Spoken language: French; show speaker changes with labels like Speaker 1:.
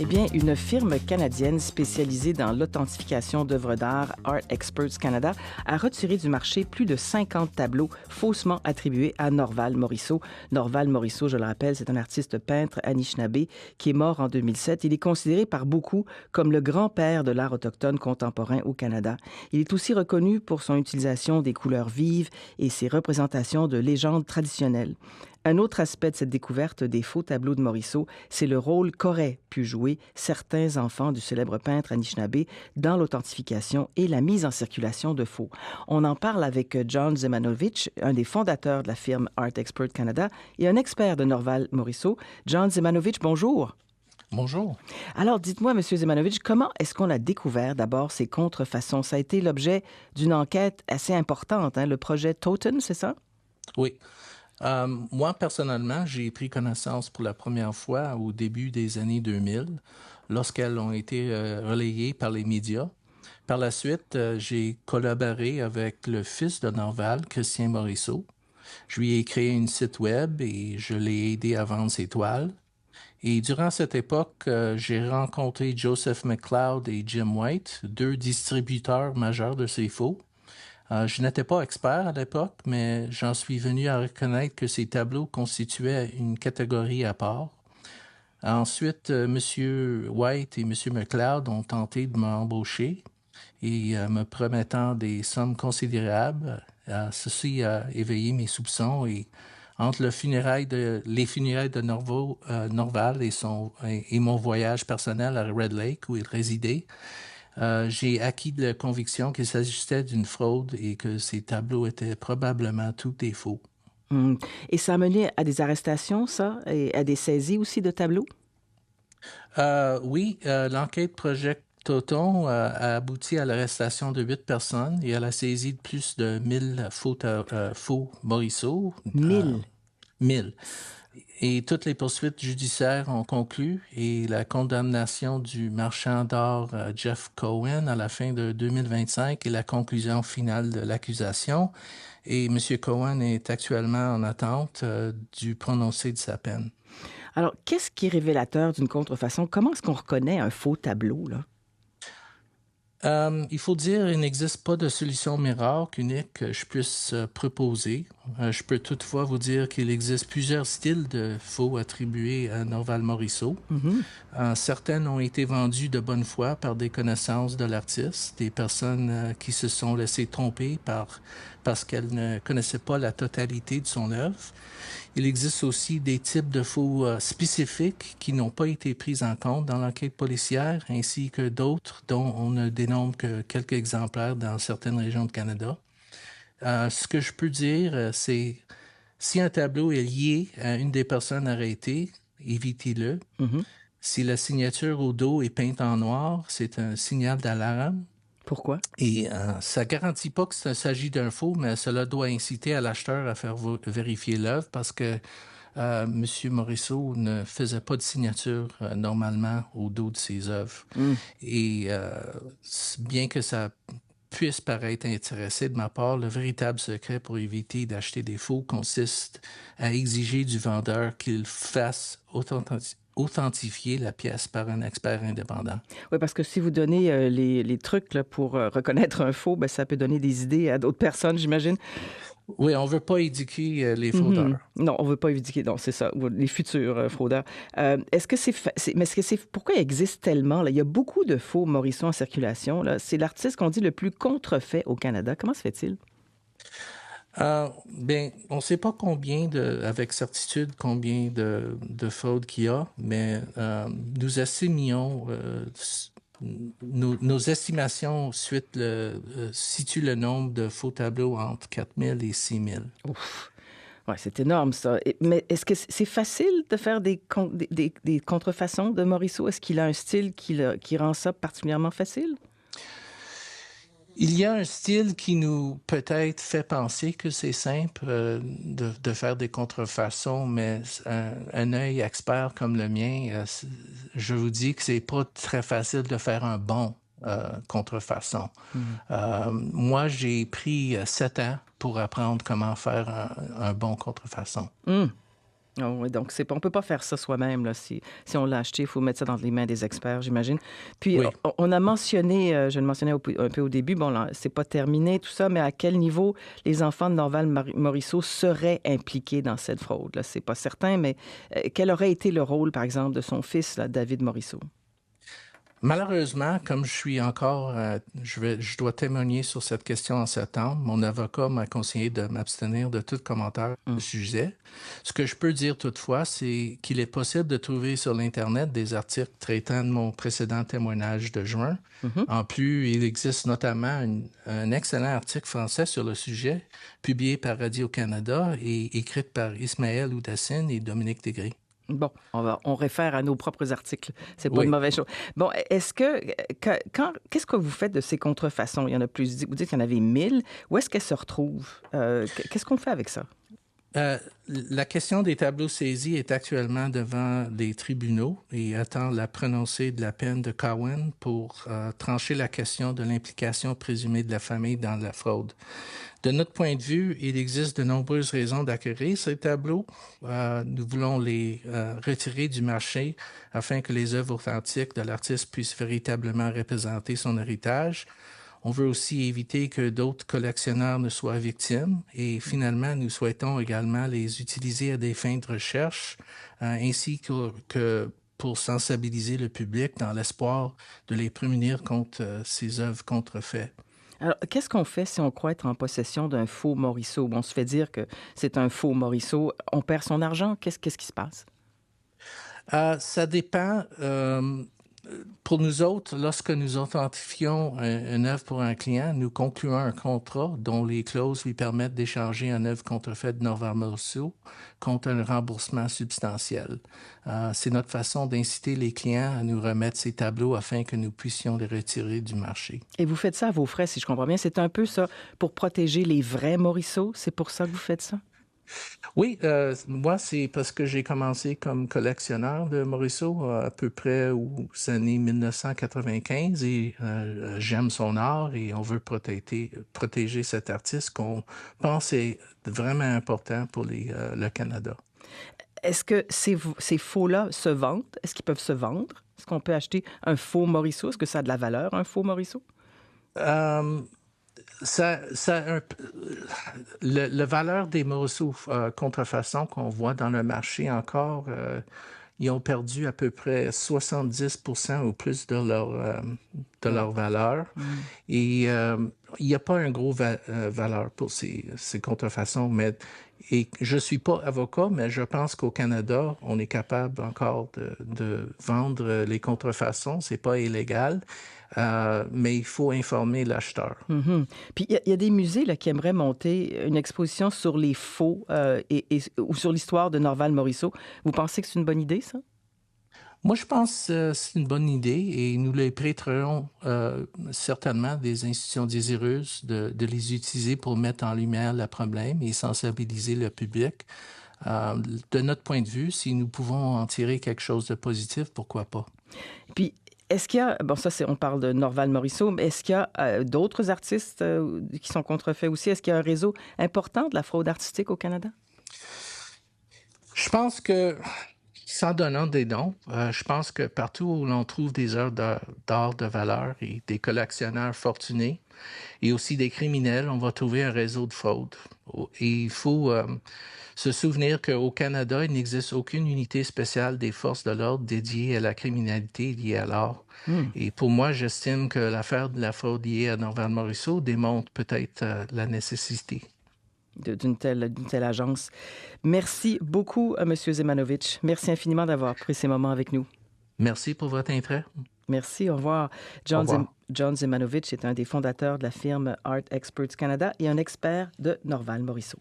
Speaker 1: Eh bien, une firme canadienne spécialisée dans l'authentification d'œuvres d'art, Art Experts Canada, a retiré du marché plus de 50 tableaux faussement attribués à Norval Morisseau. Norval Morisseau, je le rappelle, c'est un artiste peintre Anishinaabe qui est mort en 2007. Il est considéré par beaucoup comme le grand-père de l'art autochtone contemporain au Canada. Il est aussi reconnu pour son utilisation des couleurs vives et ses représentations de légendes traditionnelles. Un autre aspect de cette découverte des faux tableaux de Morisseau, c'est le rôle qu'auraient pu jouer certains enfants du célèbre peintre Anishinaabe dans l'authentification et la mise en circulation de faux. On en parle avec John Zemanovich, un des fondateurs de la firme Art Expert Canada et un expert de Norval Morisseau. John Zemanovich, bonjour.
Speaker 2: Bonjour.
Speaker 1: Alors, dites-moi, M. Zemanovich, comment est-ce qu'on a découvert d'abord ces contrefaçons? Ça a été l'objet d'une enquête assez importante, hein? Le projet Totem, c'est ça?
Speaker 2: Oui. Moi, personnellement, j'ai pris connaissance pour la première fois au début des années 2000, lorsqu'elles ont été relayées par les médias. Par la suite, j'ai collaboré avec le fils de Norval, Christian Morisseau. Je lui ai créé une site web et je l'ai aidé à vendre ses toiles. Et durant cette époque, j'ai rencontré Joseph McLeod et Jim White, deux distributeurs majeurs de ces faux. Je n'étais pas expert à l'époque, mais j'en suis venu à reconnaître que ces tableaux constituaient une catégorie à part. Ensuite, M. White et M. McLeod ont tenté de m'embaucher et me promettant des sommes considérables. Ceci a éveillé mes soupçons et entre les funérailles de Norval et mon voyage personnel à Red Lake où il résidait, j'ai acquis de la conviction qu'il s'agissait d'une fraude et que ces tableaux étaient probablement tous des faux.
Speaker 1: Hum. Et ça a mené à des arrestations, ça, et à des saisies aussi de tableaux?
Speaker 2: Oui, l'enquête Project Toton a abouti à l'arrestation de 8 personnes et à la saisie de plus de 1000 faux Morisseau.
Speaker 1: 1000.
Speaker 2: 1000. Et toutes les poursuites judiciaires ont conclu et la condamnation du marchand d'art Jeff Cohen à la fin de 2025 est la conclusion finale de l'accusation. Et M. Cohen est actuellement en attente du prononcé de sa peine.
Speaker 1: Alors, qu'est-ce qui est révélateur d'une contrefaçon? Comment est-ce qu'on reconnaît un faux tableau, là?
Speaker 2: Il faut dire qu'il n'existe pas de solution miracle unique que je puisse proposer. Je peux toutefois vous dire qu'il existe plusieurs styles de faux attribués à Norval Morisseau.
Speaker 1: Mhm.
Speaker 2: Certaines ont été vendues de bonne foi par des connaissances de l'artiste, des personnes qui se sont laissées tromper parce qu'elles ne connaissaient pas la totalité de son œuvre. Il existe aussi des types de faux spécifiques qui n'ont pas été pris en compte dans l'enquête policière, ainsi que d'autres dont on ne dénombre que quelques exemplaires dans certaines régions de Canada. Ce que je peux dire, c'est si un tableau est lié à une des personnes arrêtées, évitez-le.
Speaker 1: Mhm.
Speaker 2: Si la signature au dos est peinte en noir, c'est un signal d'alarme.
Speaker 1: Pourquoi?
Speaker 2: Et ça garantit pas qu'il s'agit d'un faux, mais cela doit inciter à l'acheteur à faire vérifier l'œuvre parce que M. Morisseau ne faisait pas de signature normalement au dos de ses œuvres.
Speaker 1: Mm.
Speaker 2: Et bien que ça puisse paraître intéressé de ma part, le véritable secret pour éviter d'acheter des faux consiste à exiger du vendeur qu'il fasse authentifier la pièce par un expert indépendant.
Speaker 1: Oui, parce que si vous donnez les trucs là, pour reconnaître un faux, ben, ça peut donner des idées à d'autres personnes, j'imagine.
Speaker 2: Oui, on ne veut pas éduquer les
Speaker 1: Mhm.
Speaker 2: fraudeurs.
Speaker 1: Non, on ne veut pas éduquer. Non, c'est ça. Ou les futurs fraudeurs. Est-ce que mais est-ce que c'est pourquoi il existe tellement là? Il y a beaucoup de faux Morisseau en circulation. Là. C'est l'artiste qu'on dit le plus contrefait au Canada. Comment se fait-il?
Speaker 2: Ben, on ne sait pas avec certitude combien de fraudes qu'il y a, mais nous estimions, nos estimations situent le nombre de faux tableaux entre 4000 et 6000.
Speaker 1: Ouf. Ouais, c'est énorme, ça. Mais est-ce que c'est facile de faire des contrefaçons de Morisseau? Est-ce qu'il a un style qui rend ça particulièrement facile?
Speaker 2: Il y a un style qui nous peut-être fait penser que c'est simple de faire des contrefaçons, mais un œil expert comme le mien, je vous dis que c'est pas très facile de faire un bon contrefaçon.
Speaker 1: Mhm.
Speaker 2: Moi, j'ai pris 7 ans pour apprendre comment faire un bon contrefaçon.
Speaker 1: Hum. Ah oui, donc on peut pas faire ça soi-même, là. Si on l'a acheté, il faut mettre ça dans les mains des experts, j'imagine. Puis,
Speaker 2: Oui.
Speaker 1: on a mentionné, je le mentionnais un peu au début, bon, là, c'est pas terminé tout ça, mais à quel niveau les enfants de Norval Morisseau seraient impliqués dans cette fraude, là? C'est pas certain, mais quel aurait été le rôle, par exemple, de son fils, là, David Morisseau?
Speaker 2: Malheureusement, comme je suis encore, je dois témoigner sur cette question en septembre. Mon avocat m'a conseillé de m'abstenir de tout commentaire au
Speaker 1: Hum.
Speaker 2: sujet. Ce que je peux dire toutefois, c'est qu'il est possible de trouver sur l'Internet des articles traitant de mon précédent témoignage de juin.
Speaker 1: Mhm.
Speaker 2: En plus, il existe notamment un excellent article français sur le sujet, publié par Radio-Canada et écrit par Ismaël Oudassine et Dominique Degré.
Speaker 1: Bon, on réfère à nos propres articles. C'est pas une
Speaker 2: Oui.
Speaker 1: mauvaise chose. Bon, est-ce qu'est-ce que vous faites de ces contrefaçons? Il y en a plus, vous dites qu'il y en avait 1000. Où est-ce qu'elles se retrouvent? Qu'est-ce qu'on fait avec ça?
Speaker 2: La question des tableaux saisis est actuellement devant des tribunaux et attend la prononcée de la peine de Cowan pour trancher la question de l'implication présumée de la famille dans la fraude. De notre point de vue, il existe de nombreuses raisons d'acquérir ces tableaux. Nous voulons les retirer du marché afin que les œuvres authentiques de l'artiste puissent véritablement représenter son héritage. On veut aussi éviter que d'autres collectionneurs ne soient victimes et finalement, nous souhaitons également les utiliser à des fins de recherche ainsi que pour sensibiliser le public dans l'espoir de les prémunir contre ces œuvres contrefaites.
Speaker 1: Alors, qu'est-ce qu'on fait si on croit être en possession d'un faux Morisseau? On se fait dire que c'est un faux Morisseau. On perd son argent. Qu'est-ce qui se passe?
Speaker 2: Ça dépend. Pour nous autres, lorsque nous authentifions une œuvre pour un client, nous concluons un contrat dont les clauses lui permettent d'échanger une œuvre contrefaite de Norval Morisseau contre un remboursement substantiel. C'est notre façon d'inciter les clients à nous remettre ces tableaux afin que nous puissions les retirer du marché.
Speaker 1: Et vous faites ça à vos frais, si je comprends bien. C'est un peu ça pour protéger les vrais Morisseau. C'est pour ça que vous faites ça?
Speaker 2: Oui, moi, c'est parce que j'ai commencé comme collectionneur de Morisseau à peu près aux années 1995 et j'aime son art et on veut protéger cet artiste qu'on pense est vraiment important pour le Canada.
Speaker 1: Est-ce que ces faux-là se vendent? Est-ce qu'ils peuvent se vendre? Est-ce qu'on peut acheter un faux Morisseau? Est-ce que ça a de la valeur, un faux Morisseau?
Speaker 2: Euh, le valeur des morceaux contrefaçon qu'on voit dans le marché encore, ils ont perdu à peu près 70% ou plus de
Speaker 1: Ouais.
Speaker 2: leur valeur.
Speaker 1: Mm.
Speaker 2: Et il n'y a pas un gros valeur pour ces contrefaçons. Et je ne suis pas avocat, mais je pense qu'au Canada, on est capable encore de vendre les contrefaçons. Ce n'est pas illégal, mais il faut informer l'acheteur.
Speaker 1: Mhm. Puis il y a des musées là, qui aimeraient monter une exposition sur les faux ou sur l'histoire de Norval Morisseau. Vous pensez que c'est une bonne idée, ça?
Speaker 2: Moi, je pense que c'est une bonne idée et nous les prêterons certainement des institutions désireuses de les utiliser pour mettre en lumière le problème et sensibiliser le public. De notre point de vue, si nous pouvons en tirer quelque chose de positif, pourquoi pas?
Speaker 1: Puis est-ce qu'il y a, bon ça on parle de Norval Morisseau, mais est-ce qu'il y a d'autres artistes qui sont contrefaits aussi? Est-ce qu'il y a un réseau important de la fraude artistique au Canada?
Speaker 2: Je pense que, sans donnant des noms, je pense que partout où l'on trouve des œuvres d'art de valeur et des collectionneurs fortunés et aussi des criminels, on va trouver un réseau de fraude. Et il faut se souvenir qu'au Canada, il n'existe aucune unité spéciale des forces de l'ordre dédiée à la criminalité liée à l'art.
Speaker 1: Hmm.
Speaker 2: Et pour moi, j'estime que l'affaire de la fraude liée à Norval Morisseau démontre peut-être la nécessité.
Speaker 1: D'une telle agence. Merci beaucoup, M. Zemanovic. Merci infiniment d'avoir pris ces moments avec nous.
Speaker 2: Merci pour votre intérêt.
Speaker 1: Merci, au revoir.
Speaker 2: Au revoir.
Speaker 1: John Zemanovic est un des fondateurs de la firme Art Experts Canada et un expert de Norval Morisseau.